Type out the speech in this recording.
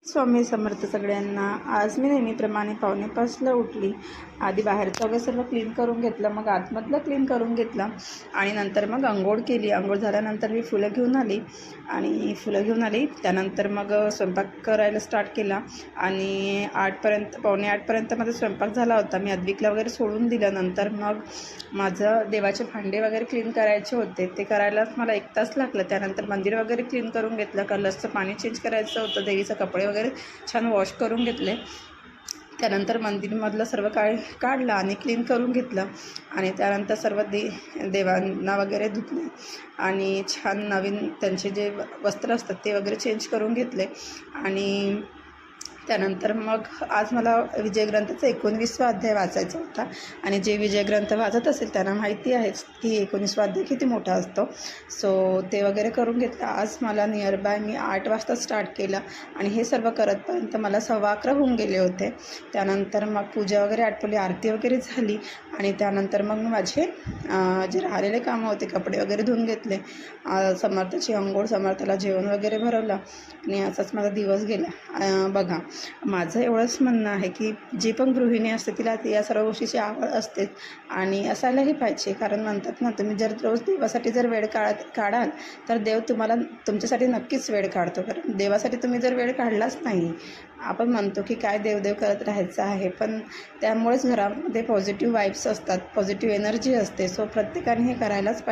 स्वामी समर्थ सगळ्यांना. आज मी नेहमीप्रमाणे 4:45ला उठली. आधी बाहेरचं वगैरे सर्व क्लीन करून घेतलं, मग आतमधलं क्लीन करून घेतलं आणि नंतर मग अंघोळ केली. अंघोळ झाल्यानंतर मी फुलं घेऊन आली त्यानंतर मग स्वयंपाक करायला स्टार्ट केला आणि 8पर्यंत 7:45पर्यंत माझा स्वयंपाक झाला होता. मी अद्विकला वगैरे सोडून दिलं. नंतर मग माझं देवाचे भांडे वगैरे क्लीन करायचे होते, ते करायलाच मला 1 तास लागला. त्यानंतर मंदिर वगैरे क्लीन करून घेतलं, कलशचं पाणी चेंज करायचं होतं, देवीचं कपडे वगैरे छान वॉश करून घेतले. त्यानंतर मंदिरमधलं सर्व काढलं आणि क्लीन करून घेतलं आणि त्यानंतर सर्व देवांना वगैरे धुतले आणि छान नवीन त्यांचे जे वस्त्र असतात ते वगैरे चेंज करून घेतले. आणि त्यानंतर मग आज मला विजयग्रंथाचा 19वा अध्याय वाचायचा होता आणि जे विजयग्रंथ वाचत असेल त्यांना माहिती आहेच की 19वा अध्याय किती मोठा असतो. सो ते वगैरे करून घेतलं. आज मला नियर बाय मी 8 वाजता स्टार्ट केलं आणि हे सर्व करतपर्यंत मला 11:15 होऊन गेले होते. त्यानंतर मग पूजा वगैरे आटपली, आरती वगैरे झाली आणि त्यानंतर मग माझे जे राहिलेले कामं होते, कपडे वगैरे धुवून घेतले, समर्थाची अंघोळ, समर्थाला जेवण वगैरे भरवलं आणि असाच माझा दिवस गेला. बघा, माझं एवढंच म्हणणं आहे की जी पण गृहिणी असते तिला या सर्व गोष्टीची आवड असते आणि असायलाही पाहिजे. कारण म्हणतात ना, तुम्ही जर रोज देवासाठी जर वेळ काढाल तर देव तुम्हाला तुमच्यासाठी नक्कीच वेळ काढतो. कारण देवासाठी तुम्ही जर वेळ काढलाच नाही, आपण म्हणतो की काय देवदेव करत राहायचं आहे, पण त्यामुळेच घरामध्ये पॉझिटिव्ह वाईब्स असतात, पॉझिटिव्ह एनर्जी असते. सो प्रत्येकाने हे करायलाच पाहिजे.